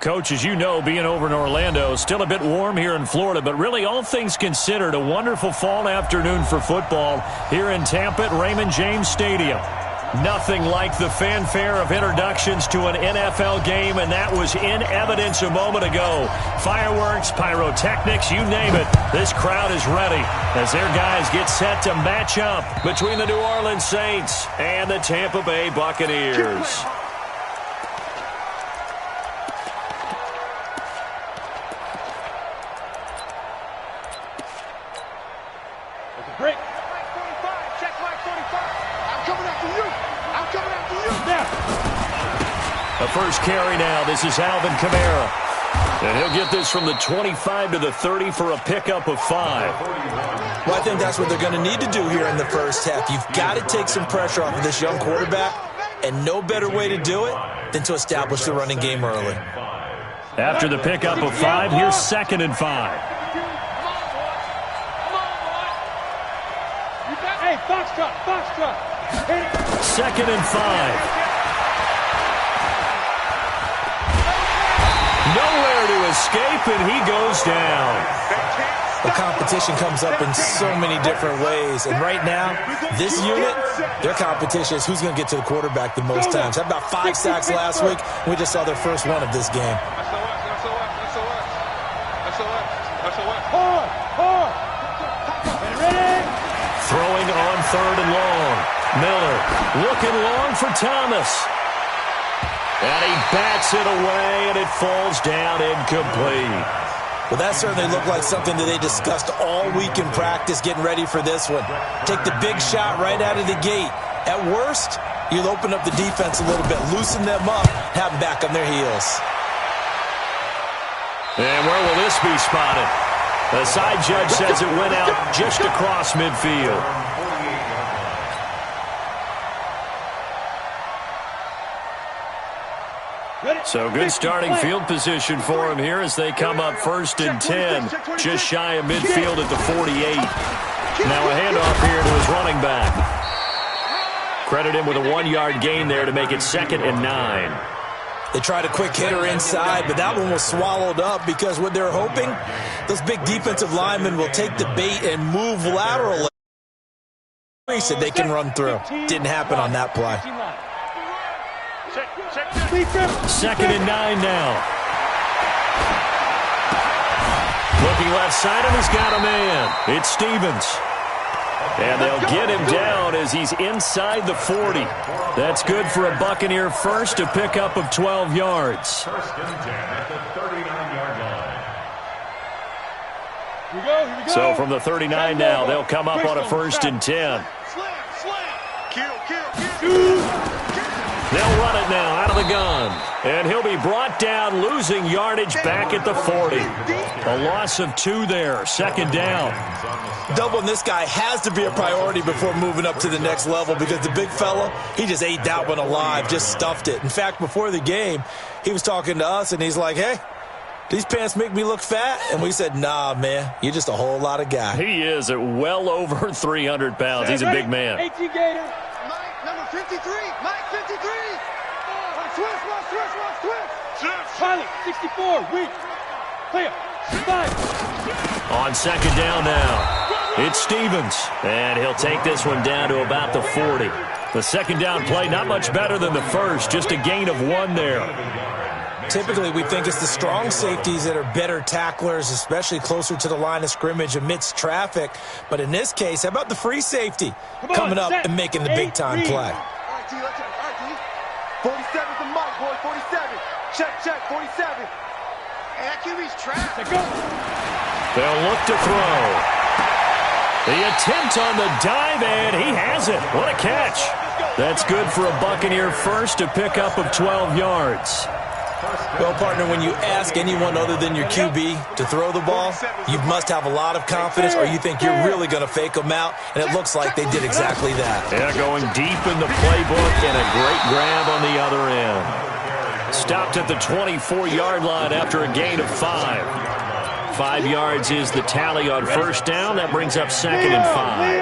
Coach, as you know, being over in Orlando, still a bit warm here in Florida, but really all things considered, a wonderful fall afternoon for football here in Tampa at Raymond James Stadium. Nothing like the fanfare of introductions to an NFL game, and that was in evidence a moment ago. Fireworks, pyrotechnics, you name it. This crowd is ready as their guys get set to match up between the New Orleans Saints and the Tampa Bay Buccaneers. Break. Check flag 45. I'm coming after you. I'm coming after you. The first carry now. This is Alvin Kamara. And he'll get this from the 25 to the 30 for a pickup of 5. Well, I think that's what they're going to need to do here in the first half. You've got to take some pressure off of this young quarterback, and no better way to do it than to establish the running game early. After the pickup of 5, here's 2nd and 5. Hey, Foxtrot. 2nd and 5. Nowhere to escape, and he goes down. The competition comes up in so many different ways. And right now, this unit, their competition is who's going to get to the quarterback the most times. Had about 5 sacks last week. We just saw their first one of this game. Throwing on 3rd and long. Miller looking long for Thomas. And he bats it away, and it falls down incomplete. Well, that certainly looked like something that they discussed all week in practice getting ready for this one. Take the big shot right out of the gate. At worst, you'll open up the defense a little bit, loosen them up, have them back on their heels. And where will this be spotted? The side judge says it went out just across midfield. So good starting field position for him here as they come up 1st and 10, just shy of midfield at the 48. Now a handoff here to his running back. Credit him with a 1-yard gain there to make it 2nd and 9. They tried a quick hitter inside, but that one was swallowed up because what they're hoping, those big defensive linemen will take the bait and move laterally. So they can run through. Didn't happen on that play. 2nd and 9 now. Looking left side, and he's got a man. It's Stevens. And they'll get him down as he's inside the 40. That's good for a Buccaneer first, a pickup of 12 yards. So from the 39 now, they'll come up on a 1st and 10. They'll run it now out of the gun. And he'll be brought down, losing yardage back at the 40. A loss of 2 there, 2nd down. Doubling this guy has to be a priority before moving up to the next level because the big fella, he just ate that one alive, just stuffed it. In fact, before the game, he was talking to us, and he's like, hey, these pants make me look fat? And we said, nah, man, you're just a whole lot of guy. He is at well over 300 pounds. He's a big man. Mike, number 53. Mike, 53. Switch. Pilot, 64. Weak. Clear. 5. On 2nd down now, it's Stevens. And he'll take this one down to about the 40. The 2nd down play, not much better than the first. Just a gain of 1 there. Typically, we think it's the strong safeties that are better tacklers, especially closer to the line of scrimmage amidst traffic. But in this case, how about the free safety coming up and making the big-time play? All right, T, let's check. 47 for Mike, boy, 47. Check, 47. And that QB's trapped. They'll look to throw. The attempt on the dive, and he has it. What a catch. That's good for a Buccaneer first, a pickup of 12 yards. Well, partner, when you ask anyone other than your QB to throw the ball, you must have a lot of confidence or you think you're really going to fake them out, and it looks like they did exactly that. Yeah, going deep in the playbook and a great grab on the other end. Stopped at the 24-yard line after a gain of 5. 5 yards is the tally on 1st down. That brings up 2nd and 5.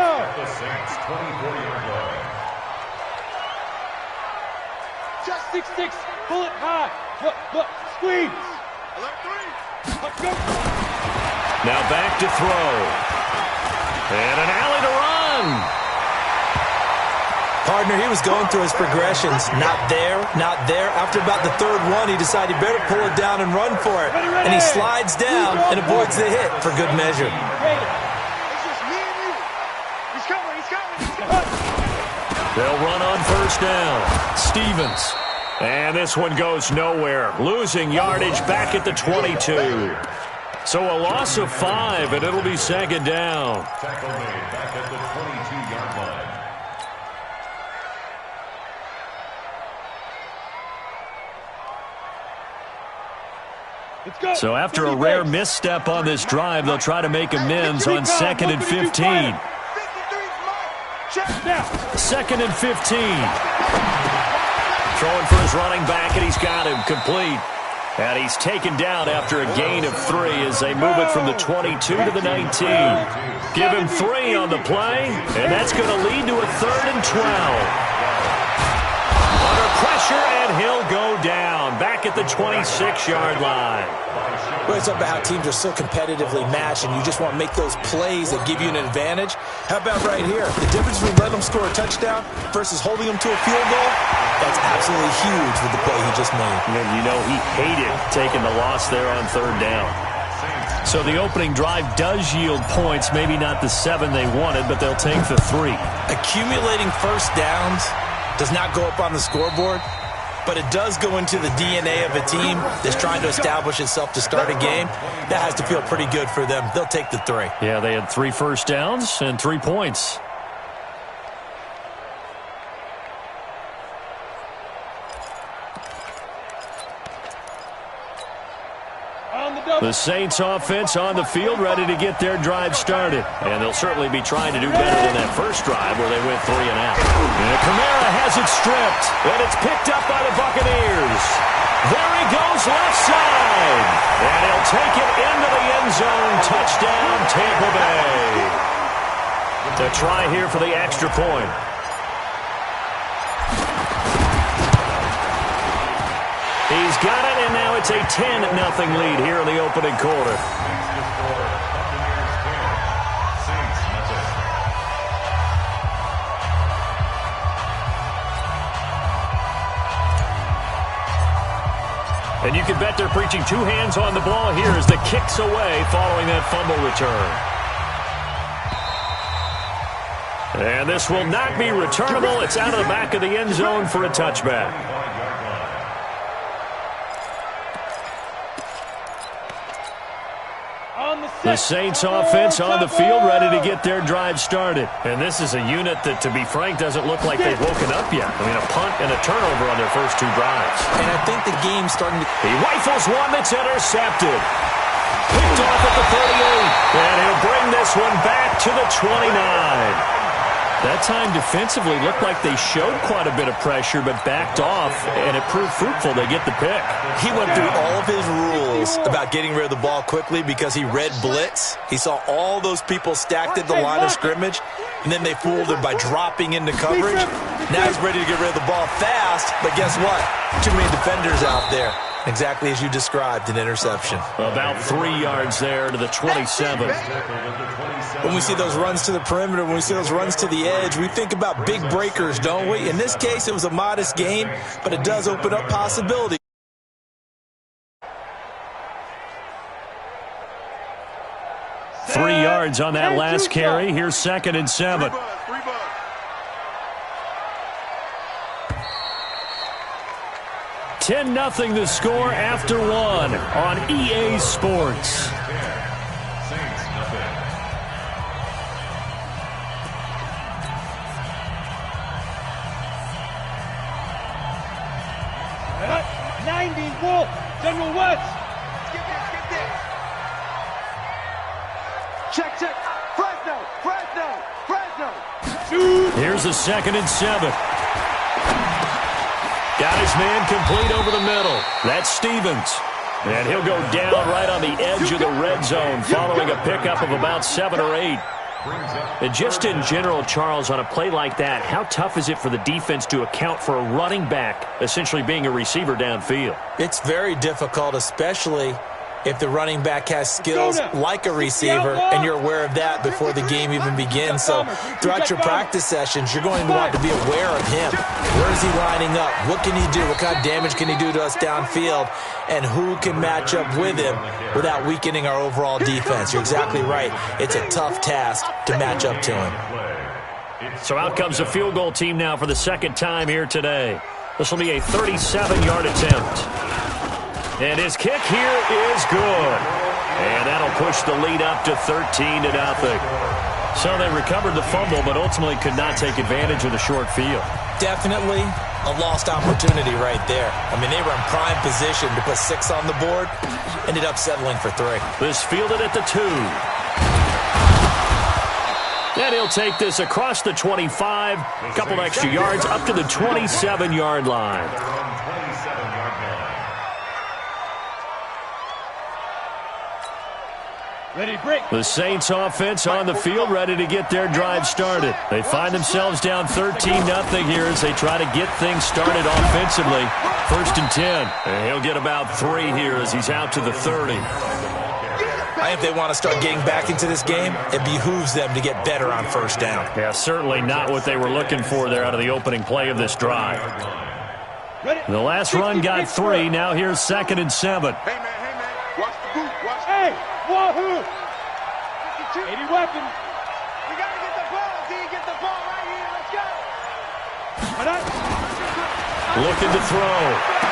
Just 6'6", pull it high. Look. Now back to throw. And an alley to run. Partner, he was going through his progressions. Not there, not there. After about the third one, he decided he better pull it down and run for it. And he slides down and avoids the hit for good measure. They'll run on first down. Stevens. And this one goes nowhere. Losing yardage back at the 22. So a loss of 5, and it'll be second down. Tackle made back at the 22-yard line. So after a rare misstep on this drive, they'll try to make amends on 2nd and 15. 2nd and 15. Throwing for his running back, and he's got him complete. And he's taken down after a gain of 3 as they move it from the 22 to the 19. Give him 3 on the play, and that's going to lead to a 3rd and 12. Under pressure, and he'll go down back at the 26-yard line. Well, it's about how teams are so competitively matched, and you just want to make those plays that give you an advantage. How about right here? The difference between letting them score a touchdown versus holding them to a field goal, that's absolutely huge with the play he just made. And you know he hated taking the loss there on 3rd down. So the opening drive does yield points, maybe not the 7 they wanted, but they'll take the 3. Accumulating first downs does not go up on the scoreboard, but it does go into the DNA of a team that's trying to establish itself to start a game. That has to feel pretty good for them. They'll take the 3. Yeah, they had 3 first downs and 3 points. The Saints offense on the field, ready to get their drive started. And they'll certainly be trying to do better than that first drive where they went 3 and out. And Kamara has it stripped, and it's picked up by the Buccaneers. There he goes left side. And he'll take it into the end zone. Touchdown, Tampa Bay. To try here for the extra point. He's got it, and now it's a 10-0 lead here in the opening quarter. And you can bet they're preaching 2 hands on the ball here as the kick's away following that fumble return. And this will not be returnable. It's out of the back of the end zone for a touchback. The Saints offense on the field, ready to get their drive started. And this is a unit that, to be frank, doesn't look like they've woken up yet. I mean, a punt and a turnover on their first 2 drives. And I think the game's starting to... He rifles one that's intercepted. Picked off at the 38. And he'll bring this one back to the 29. That time defensively looked like they showed quite a bit of pressure but backed off, and it proved fruitful. They get the pick. He went through all of his rules about getting rid of the ball quickly because he read blitz. He saw all those people stacked at the line of scrimmage, and then they fooled him by dropping into coverage. Now he's ready to get rid of the ball fast, but guess what? Too many defenders out there. Exactly as you described, an interception. About 3 yards there to the 27. When we see those runs to the perimeter, when we see those runs to the edge, we think about big breakers, don't we? In this case, it was a modest gain, but it does open up possibility. Three yards on that last carry. Here's 2nd and 7. 10-0 the score after 1 on EA Sports. Saints, nothing. 90, Wolf, General West. Skip this. Check. Fresno. Shoot. Here's a 2nd and 7. Got his man complete over the middle. That's Stevens. And he'll go down right on the edge of the red zone following a pickup of about 7 or 8. And just in general, Charles, on a play like that, how tough is it for the defense to account for a running back essentially being a receiver downfield? It's very difficult, especially if the running back has skills like a receiver, and you're aware of that before the game even begins. So throughout your practice sessions, you're going to want to be aware of him. Where is he lining up? What can he do? What kind of damage can he do to us downfield? And who can match up with him without weakening our overall defense? You're exactly right. It's a tough task to match up to him. So out comes the field goal team now for the second time here today. This will be a 37-yard attempt. And his kick here is good. And that'll push the lead up to 13-0. So they recovered the fumble, but ultimately could not take advantage of the short field. Definitely a lost opportunity right there. I mean, they were in prime position to put 6 on the board. Ended up settling for 3. This fielded at the 2. And he'll take this across the 25. A couple extra yards up to the 27-yard line. The Saints offense on the field, ready to get their drive started. They find themselves down 13-0 here as they try to get things started offensively. 1st and 10. And he'll get about 3 here as he's out to the 30. I think they want to start getting back into this game. It behooves them to get better on 1st down. Yeah, certainly not what they were looking for there out of the opening play of this drive. The last run got 3. Now here's 2nd and 7. Hey, man. Watch the boot. Watch. Hey, wahoo! 80 weapon. We got to get the ball, D. Get the ball right here. Let's go. Looking to throw.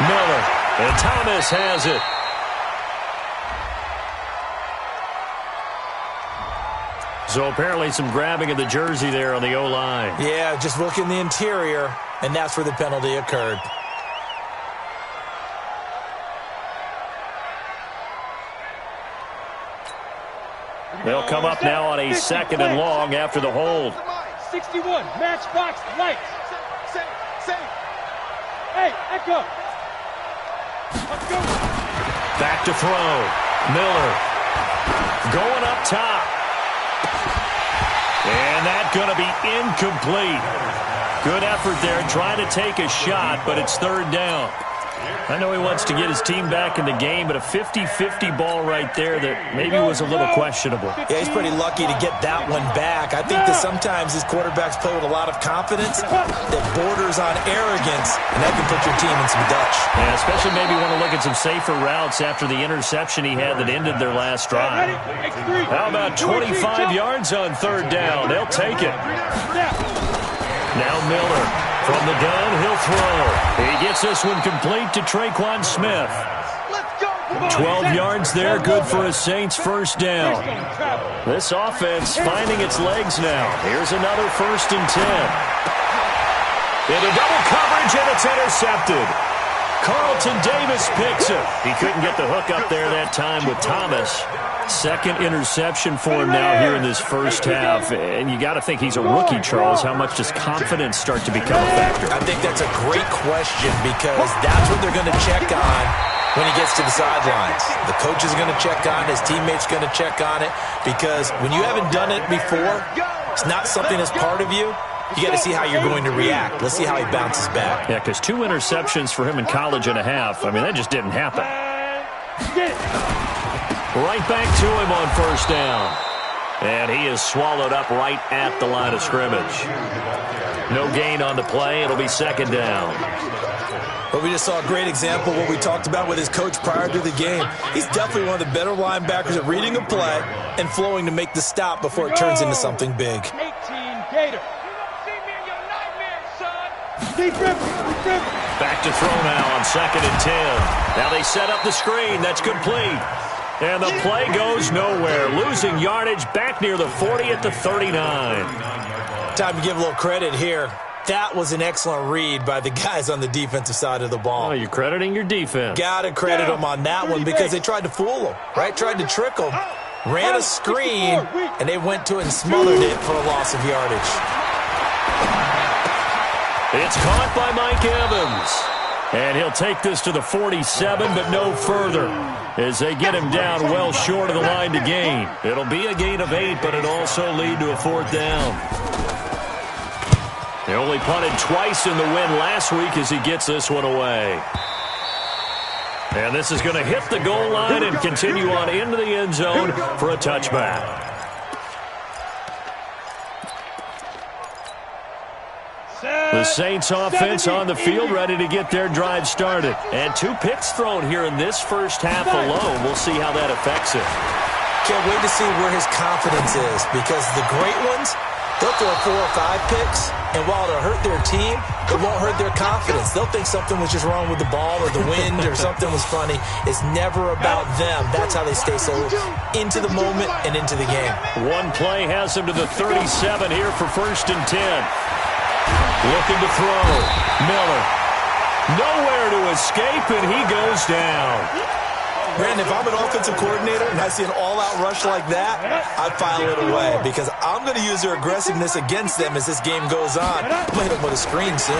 Miller. And Thomas has it. So apparently some grabbing of the jersey there on the O-line. Yeah, just look in the interior, and that's where the penalty occurred. They'll come up now on a 2nd and long after the hold. 61, matchbox lights. Say. Hey, Echo. Let's go. Back to throw. Miller going up top. And that's going to be incomplete. Good effort there, trying to take a shot, but it's 3rd down. I know he wants to get his team back in the game, but a 50-50 ball right there that maybe was a little questionable. Yeah, he's pretty lucky to get that one back. I think that sometimes these quarterbacks play with a lot of confidence that borders on arrogance, and that can put your team in some Dutch. Yeah, especially maybe want to look at some safer routes after the interception he had that ended their last drive. How about 25 yards on 3rd down? They'll take it. Now Miller. From the gun, he'll throw. He gets this one complete to Traquan Smith. 12 yards there, good for a Saints 1st down. This offense finding its legs now. Here's another 1st and 10. Into double coverage, and it's intercepted. Carlton Davis picks it. He couldn't get the hook up there that time with Thomas. 2nd interception for him now here in this 1st half. And you got to think he's a rookie, Charles. How much does confidence start to become a factor? I think that's a great question because that's what they're going to check on when he gets to the sidelines. The coach is going to check on it. His teammates going to check on it because when you haven't done it before, it's not something that's part of you. You got to see how you're going to react. Let's see how he bounces back. Yeah, because 2 interceptions for him in college and a half. I mean, that just didn't happen. Right back to him on 1st down. And he is swallowed up right at the line of scrimmage. No gain on the play. It'll be 2nd down. But we just saw a great example of what we talked about with his coach prior to the game. He's definitely one of the better linebackers at reading a play and flowing to make the stop before it turns into something big. 18 Gator. Back to throw now on 2nd and 10. Now they set up the screen. That's complete. And the play goes nowhere. Losing yardage back near the 40 at the 39. Time to give a little credit here. That was an excellent read by the guys on the defensive side of the ball. Oh, you're crediting your defense. Got to credit them on that one because they tried to fool them, right? Tried to trick them. Ran a screen, and they went to it and smothered it for a loss of yardage. It's caught by Mike Evans. And he'll take this to the 47, but no further, as they get him down well short of the line to gain. It'll be a gain of 8, but it'll also lead to a 4th down. They only punted twice in the win last week as he gets this one away. And this is going to hit the goal line and continue on into the end zone for a touchback. The Saints offense on the field ready to get their drive started. And 2 picks thrown here in this first half alone. We'll see how that affects it. Can't wait to see where his confidence is, because the great ones, they'll throw 4 or 5 picks, and while it'll hurt their team, it won't hurt their confidence. They'll think something was just wrong with the ball or the wind or something was funny. It's never about them. That's how they stay so into the moment and into the game. One play has them to the 37 here for 1st and 10. Looking to throw. Miller. Nowhere to escape, and he goes down. Brandon, if I'm an offensive coordinator and I see an all-out rush like that, I file it away, because I'm going to use their aggressiveness against them as this game goes on. I'm going to hit them with a screen soon.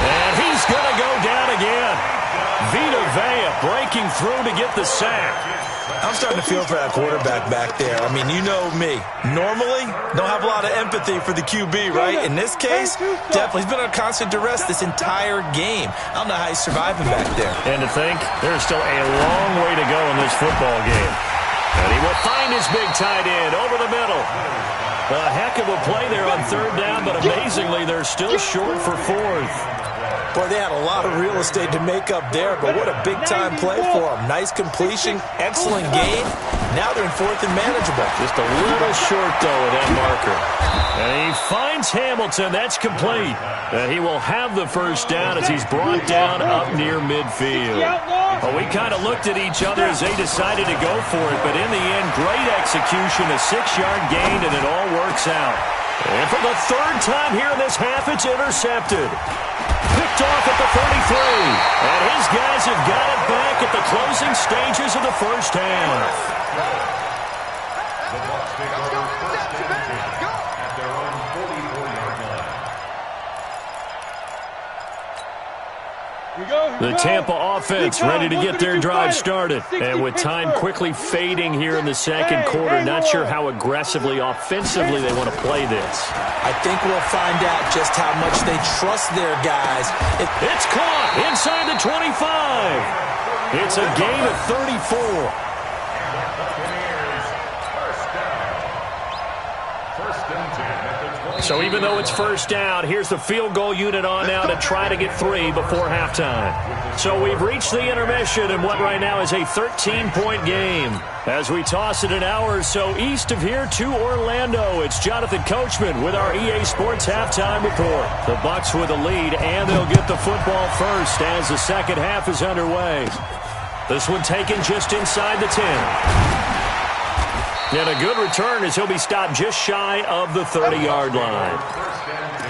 And he's going to go down again. Vita Vea breaking through to get the sack. I'm starting to feel for that quarterback back there. I mean, you know me. Normally, don't have a lot of empathy for the QB, right? In this case, definitely. He's been under constant duress this entire game. I don't know how he's surviving back there. And to think, there's still a long way to go in this football game. And he will find his big tight end over the middle. A heck of a play there on 3rd down, but amazingly, they're still short for 4th. Boy, they had a lot of real estate to make up there, but what a big-time play for them. Nice completion, excellent gain. Now they're in 4th and manageable. Just a little short, though, of that marker. And he finds Hamilton. That's complete. He will have the 1st down as he's brought down up near midfield. Well, we kind of looked at each other as they decided to go for it, but in the end, great execution, a 6-yard gain, and it all works out. And for the 3rd time here in this half, it's intercepted. Picked off at the 33. And his guys have got it back at the closing stages of the first half. The Bucs take over 1st and 10 at their own 44-yard line. The Tampa offense ready to get their drive started. And with time quickly fading here in the 2nd quarter, not sure how aggressively, offensively they want to play this. I think we'll find out just how much they trust their guys. It's caught inside the 25. It's a gain of 34. So even though it's 1st down, here's the field goal unit on now to try to get 3 before halftime. So we've reached the intermission in what right now is a 13-point game. As we toss it an hour or so east of here to Orlando, it's Jonathan Coachman with our EA Sports Halftime Report. The Bucs with a lead, and they'll get the football first as the second half is underway. This one taken just inside the 10. And a good return as he'll be stopped just shy of the 30-yard line. 1st and 10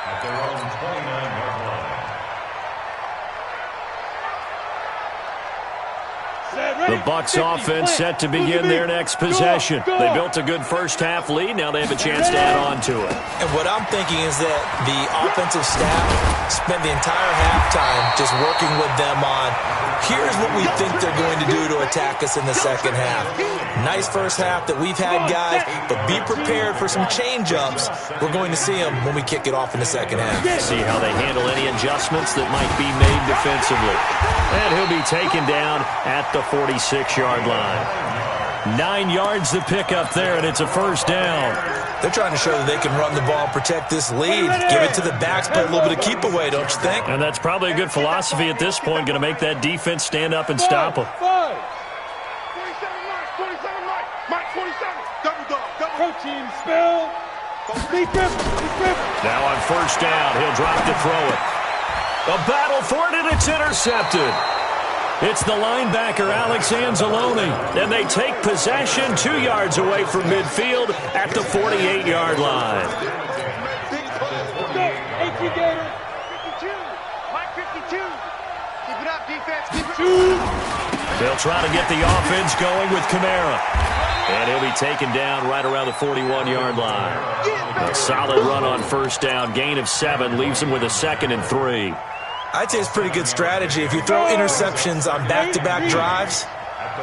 at their own 29-yard line. The Bucs offense set to begin their next possession. They built a good first-half lead. Now they have a chance to add on to it. And what I'm thinking is that the offensive staff spent the entire halftime just working with them on, here's what we think they're going to do to attack us in the second half. Nice first half that we've had, guys, but be prepared for some change-ups. We're going to see them when we kick it off in the second half. See how they handle any adjustments that might be made defensively. And he'll be taken down at the 46-yard line. 9 yards to pick up there, and it's a 1st down. They're trying to show that they can run the ball and protect this lead. Give it to the backs, play a little bit of keep away, don't you think? And that's probably a good philosophy at this point, going to make that defense stand up and stop them. 27 Mike, Mike 27, double dog, double team spill. Now on 1st down, he'll drop to throw it. A battle for it, and it's intercepted. It's the linebacker, Alex Anzalone, and they take possession 2 yards away from midfield at the 48-yard line. 18 Gator, 52, Mike 52. Keep it up, defense. Keep it up. They'll try to get the offense going with Kamara. And he'll be taken down right around the 41-yard line. A solid run on first down. Gain of 7 leaves him with a 2nd and 3. I'd say it's pretty good strategy. If you throw interceptions on back-to-back drives,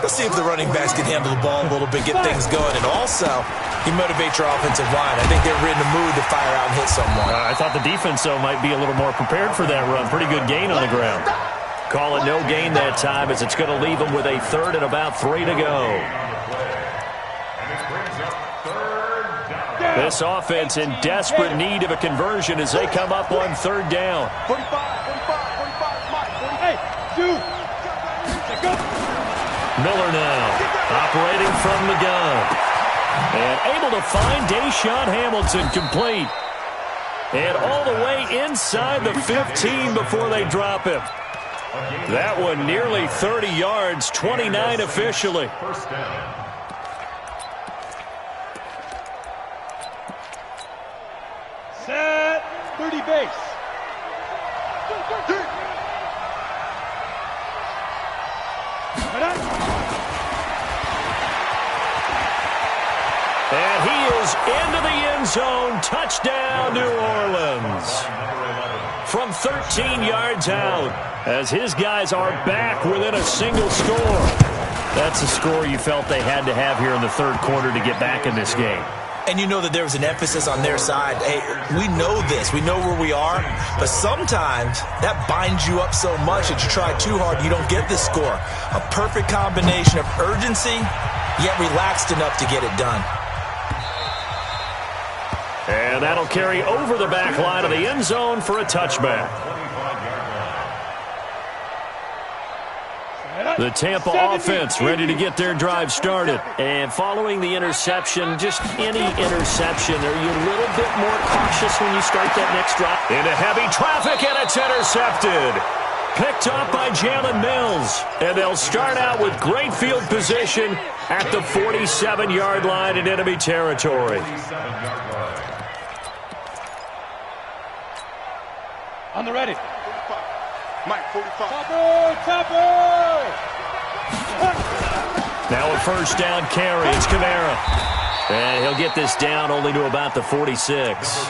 let's see if the running backs can handle the ball a little bit, get things going. And also, he motivates your offensive line. I think they're in the mood to fire out and hit someone. I thought the defense, though, might be a little more prepared for that run. Pretty good gain on the ground. Call it no gain that time, as it's going to leave them with a 3rd and about 3 to go. This offense in desperate need of a conversion as they come up on 3rd down. 45, Mike. 48, 2. Miller now operating from the gun. And able to find Deshaun Hamilton complete. And all the way inside the 15 before they drop him. That one nearly 30 yards, 29 officially. Set. 30 base. And he is into the end zone. Touchdown, New Orleans. From 13 yards out, as his guys are back within a single score. That's a score you felt they had to have here in the 3rd quarter to get back in this game. And you know that there was an emphasis on their side. Hey, we know this. We know where we are. But sometimes that binds you up so much that you try too hard, you don't get the score. A perfect combination of urgency, yet relaxed enough to get it done. And that'll carry over the back line of the end zone for a touchback. The Tampa offense ready to get their drive started. And following the interception, just any interception, are you a little bit more cautious when you start that next drive? Into heavy traffic, and it's intercepted. Picked up by Jalen Mills. And they'll start out with great field position at the 47-yard line in enemy territory. On the ready. Mike, 45. Topper! Now a first down carry. It's Kamara. And he'll get this down only to about the 46.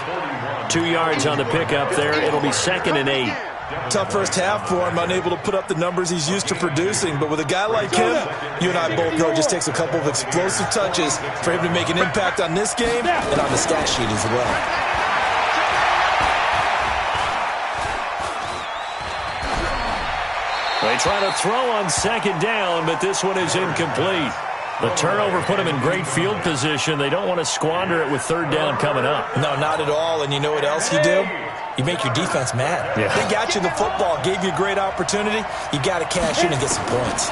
2 yards on the pickup there. It'll be 2nd and 8. Tough first half for him, unable to put up the numbers he's used to producing. But with a guy like him, you and I both know it just takes a couple of explosive touches for him to make an impact on this game and on the stat sheet as well. They try to throw on 2nd down, but this one is incomplete. The turnover put them in great field position. They don't want to squander it with 3rd down coming up. No, not at all. And you know what else you do? You make your defense mad. Yeah. They got you the football, gave you a great opportunity. You got to cash in and get some points.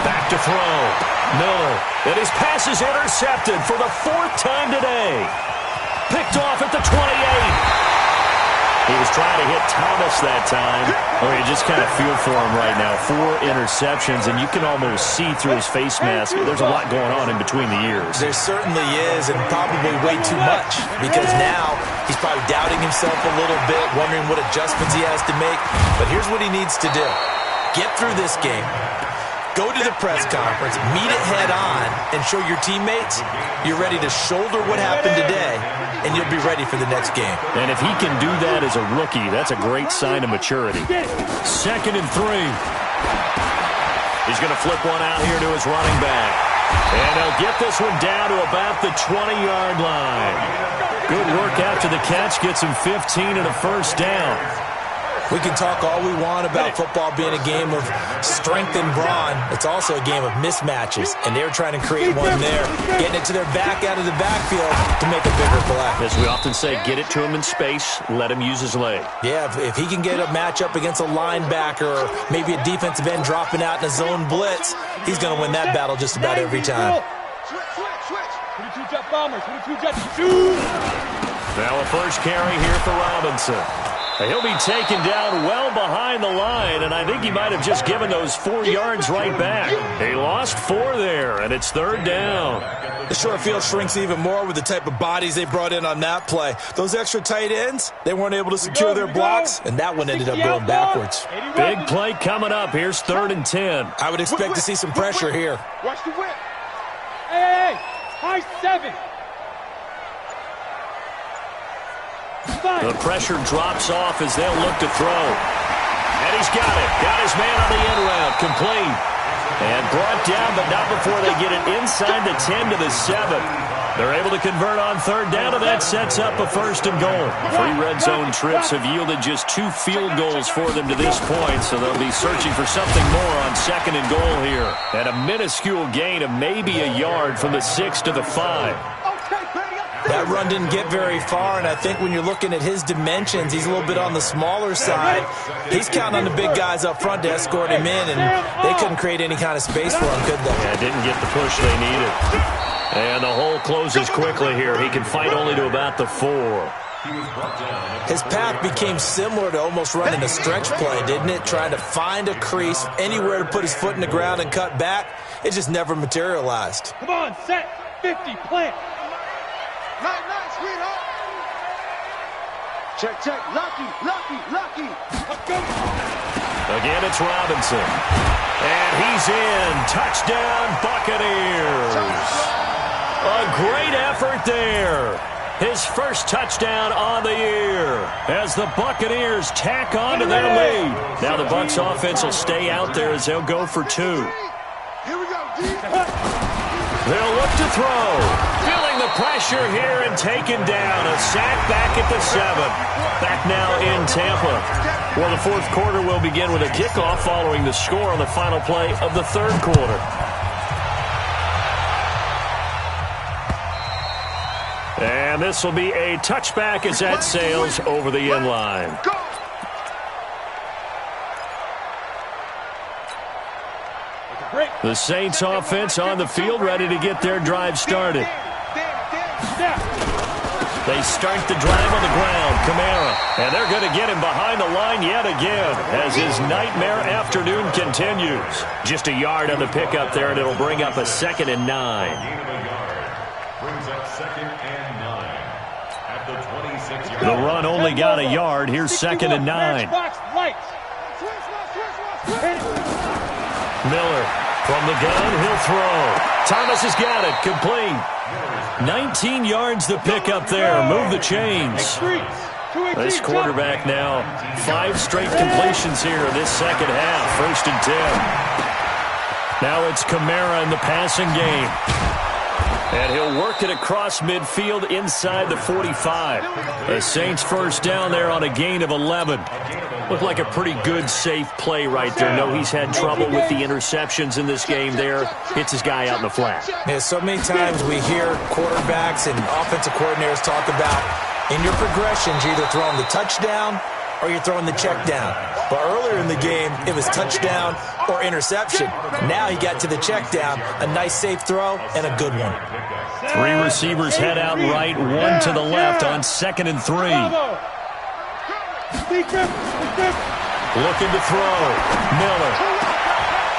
Back to throw. Miller. And his pass is intercepted for the 4th time today. Picked off at the 28. He was trying to hit Thomas that time. Oh, you just kind of feel for him right now. 4 interceptions, and you can almost see through his face mask. There's a lot going on in between the ears. There certainly is, and probably way too much, because now he's probably doubting himself a little bit, wondering what adjustments he has to make. But here's what he needs to do. Get through this game. Go to the press conference, meet it head on, and show your teammates you're ready to shoulder what happened today, and you'll be ready for the next game. And if he can do that as a rookie, that's a great sign of maturity. 2nd and 3. He's going to flip one out here to his running back. And he'll get this one down to about the 20-yard line. Good work after the catch. Gets him 15 and a first down. We can talk all we want about football being a game of strength and brawn. It's also a game of mismatches, and they're trying to create one there, getting it to their back out of the backfield to make a bigger play. As we often say, get it to him in space, let him use his leg. Yeah, if he can get a matchup against a linebacker or maybe a defensive end dropping out in a zone blitz, he's going to win that battle just about every time. Switch. 22 jet bombers, 22 jet shoot. Now a first carry here for Robinson. He'll be taken down well behind the line, and I think he might have just given those 4 yards right back. He lost 4 there, and it's 3rd down. The short field shrinks even more with the type of bodies they brought in on that play. Those extra tight ends, they weren't able to secure their blocks, and that one ended up going backwards. Big play coming up. Here's 3rd and 10. I would expect to see some pressure here. Watch the whip. Hey, high 7. The pressure drops off as they'll look to throw. And he's got it. Got his man on the end route. Complete. And brought down, but not before they get it inside the 10 to the 7. They're able to convert on 3rd down, and that sets up a 1st and goal. 3 red zone trips have yielded just 2 field goals for them to this point, so they'll be searching for something more on 2nd and goal here. And a minuscule gain of maybe a yard from the 6 to the 5. That run didn't get very far, and I think when you're looking at his dimensions, he's a little bit on the smaller side. He's counting on the big guys up front to escort him in, and they couldn't create any kind of space for him, could they? Yeah, didn't get the push they needed. And the hole closes quickly here. He can fight only to about the 4. His path became similar to almost running a stretch play, didn't it? Trying to find a crease, anywhere to put his foot in the ground and cut back. It just never materialized. Come on, set, 50, plant. Night, sweetheart. Check. Lucky. Let's go. Again, it's Robinson. And he's in. Touchdown, Buccaneers. A great effort there. His first touchdown on the year as the Buccaneers tack on to their lead. Now the Bucs offense will stay out there as they'll go for 2. Here we go, D. They'll look to throw. Feeling the pressure here and taken down. A sack back at the 7. Back now in Tampa. Well, the 4th quarter will begin with a kickoff following the score on the final play of the 3rd quarter. And this will be a touchback as that sails over the end line. The Saints offense on the field, ready to get their drive started. They start the drive on the ground. Kamara. And they're going to get him behind the line yet again as his nightmare afternoon continues. Just a yard on the pickup there, and it'll bring up a 2nd and 9. Brings up 2nd and 9 at the 26-yard. The run only got a yard. Here's 2nd and 9. Miller from the gun. He'll throw. Thomas has got it. Complete. 19 yards the pickup there. Move the chains. This quarterback now 5 straight completions here in this second half. 1st and 10. Now it's Kamara in the passing game. And he'll work it across midfield inside the 45. The Saints first down there on a gain of 11. Looked like a pretty good, safe play right there. No, he's had trouble with the interceptions in this game there. Hits his guy out in the flat. Yeah, so many times we hear quarterbacks and offensive coordinators talk about in your progressions, you're either throwing the touchdown or you're throwing the check down. But earlier in the game, it was touchdown or interception. Now he got to the check down, a nice safe throw, and a good one. 3 receivers head out right, 1 to the left on 2nd and 3. Looking to throw. Miller.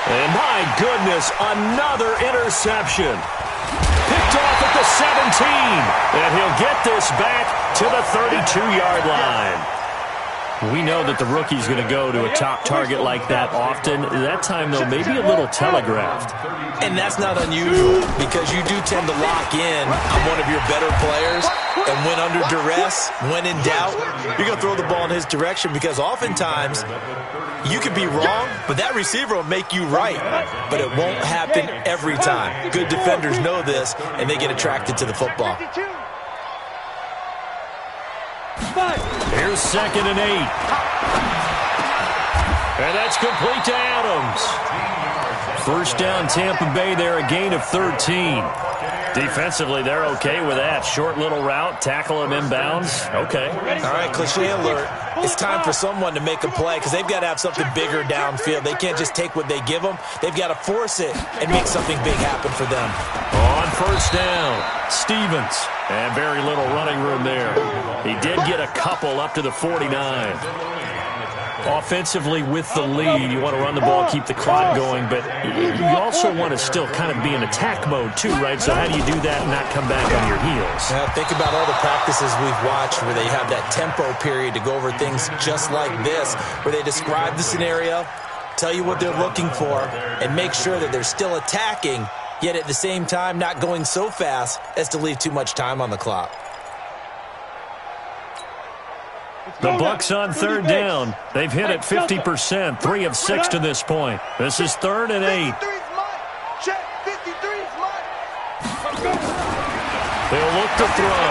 And my goodness, another interception. Picked off at the 17. And he'll get this back to the 32-yard line. We know that the rookie's going to go to a top target like that often. That time, though, maybe a little telegraphed. And that's not unusual because you do tend to lock in on one of your better players. And when under duress, when in doubt, you're going to throw the ball in his direction because oftentimes you could be wrong, but that receiver will make you right. But it won't happen every time. Good defenders know this, and they get attracted to the football. Here's 2nd and 8. And that's complete to Adams. First down, Tampa Bay there, a gain of 13. Defensively, they're okay with that. Short little route, tackle him inbounds. Okay. All right, cliche alert. It's time for someone to make a play because they've got to have something bigger downfield. They can't just take what they give them. They've got to force it and make something big happen for them. On first down, Stevens. And very little running room there. He did get a couple up to the 49. Offensively with the lead, you want to run the ball, keep the clock going, but you also want to still kind of be in attack mode too, right? So how do you do that and not come back on your heels? Now, think about all the practices we've watched where they have that tempo period to go over things just like this, where they describe the scenario, tell you what they're looking for, and make sure that they're still attacking, yet at the same time not going so fast as to leave too much time on the clock. The Bucs on third down. They've hit it 50%, 3 of 6 to this point. This is 3rd and 8. They'll look to throw.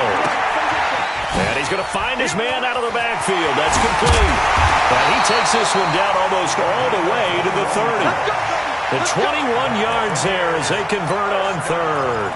And he's going to find his man out of the backfield. That's complete. And he takes this one down almost all the way to the 30. The 21 yards there as they convert on third.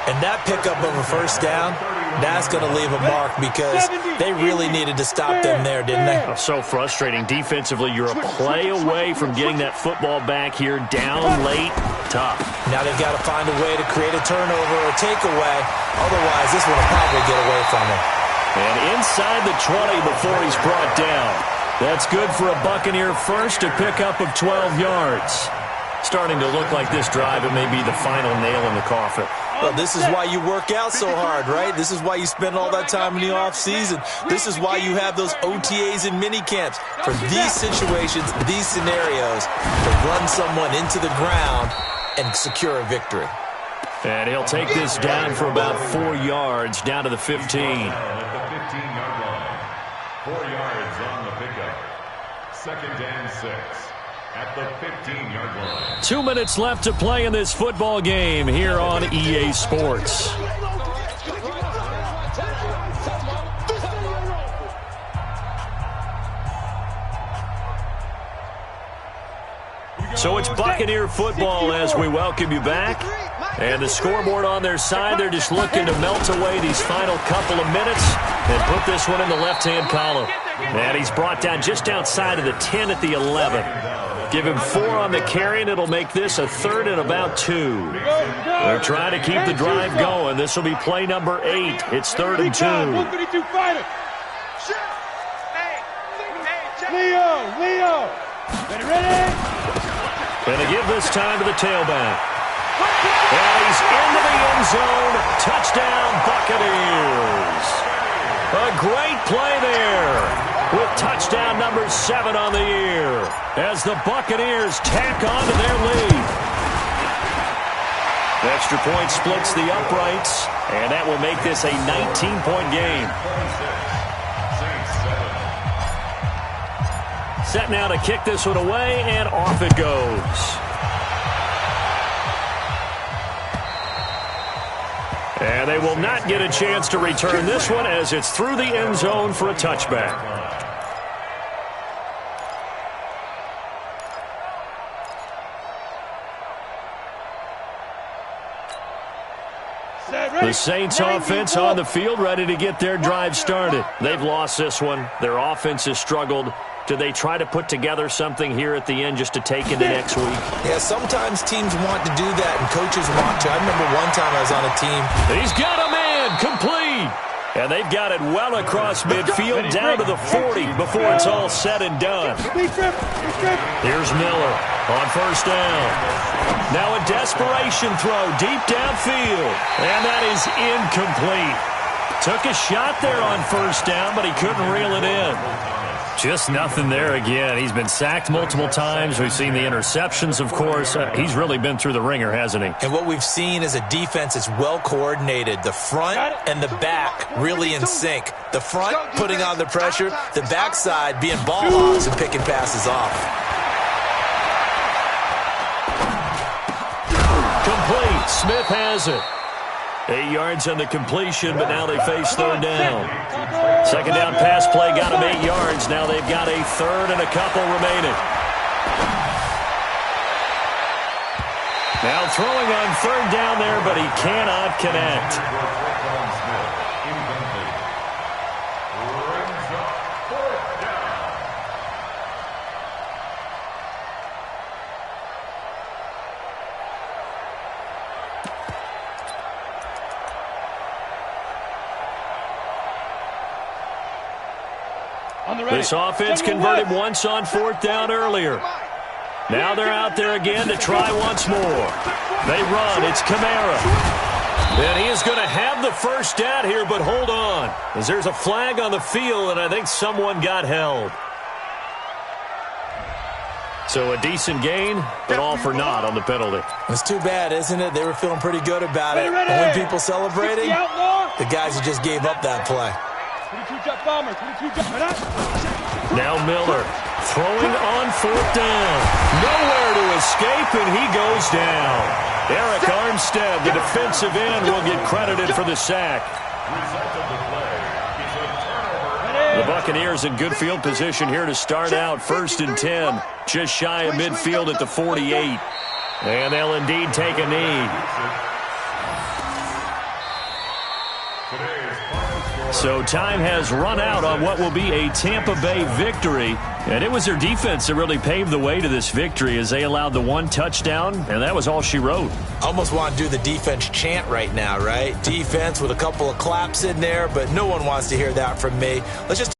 And that pickup of a first down, that's going to leave a mark because they really needed to stop them there, didn't they? Oh, so frustrating. Defensively, you're a play away from getting that football back here. Down late, tough. Now they've got to find a way to create a turnover or takeaway. Otherwise, this one will probably get away from them. And inside the 20 before he's brought down. That's good for a Buccaneer first, a pickup of 12 yards. Starting to look like this drive, it may be the final nail in the coffin. Well, this is why you work out so hard, right? This is why you spend all that time in the offseason. This is why you have those OTAs and mini camps. For these situations, these scenarios, to run someone into the ground and secure a victory. And he'll take this down for about 4 yards, down to the 15. At the 15-yard line. 4 yards on the pickup. 2nd and 6. At the 15-yard line. 2 minutes left to play in this football game here on EA Sports. So it's Buccaneer football as we welcome you back. And the scoreboard on their side, they're just looking to melt away these final couple of minutes and put this one in the left-hand column. And he's brought down just outside of the 10 at the 11. Give him 4 on the carry, and it'll make this a 3rd and about 2. They're trying to keep the drive going. This will be play number 8. It's 3rd and 2. Leo. Ready? And they give this time to the tailback. And he's into the end zone. Touchdown, Buccaneers. A great play there with touchdown number 7 on the year as the Buccaneers tack on to their lead. Extra point splits the uprights, and that will make this a 19-point game. Set now to kick this one away, and off it goes. And they will not get a chance to return this one as it's through the end zone for a touchback. The Saints offense on the field, ready to get their drive started. They've lost this one. Their offense has struggled. Do they try to put together something here at the end just to take into next week? Yeah, sometimes teams want to do that, and coaches want to. I remember one time I was on a team. He's got a man, complete. And they've got it well across midfield, down to the 40 before it's all said and done. Here's Miller on first down. Now a desperation throw deep downfield, and that is incomplete. Took a shot there on first down, but he couldn't reel it in. Just nothing there again. He's been sacked multiple times. We've seen the interceptions, of course. He's really been through the ringer, hasn't he? And what we've seen is a defense that's well coordinated. The front and the back really in sync. The front putting on the pressure, the backside being ball hogs and picking passes off. Complete. Smith has it. 8 yards on the completion, but now they face third down. Second down pass play got them 8 yards. Now they've got a third and a couple remaining. Now throwing on third down there, but he cannot connect. This offense converted once on 4th down earlier. Now they're out there again to try once more. They run. It's Kamara. And he is going to have the first down here, but hold on, as there's a flag on the field, and I think someone got held. So a decent gain, but all for naught on the penalty. It's too bad, isn't it? They were feeling pretty good about it. And when people celebrating, the guys who just gave up that play. Now Miller throwing on 4th down. Nowhere to escape, and he goes down. Eric Armstead, the defensive end, will get credited for the sack. The Buccaneers in good field position here to start out. 1st and 10, just shy of midfield at the 48. And they'll indeed take a knee. So time has run out on what will be a Tampa Bay victory. And it was their defense that really paved the way to this victory as they allowed the 1 touchdown, and that was all she wrote. Almost want to do the defense chant right now, right? Defense with a couple of claps in there, but no one wants to hear that from me. Let's just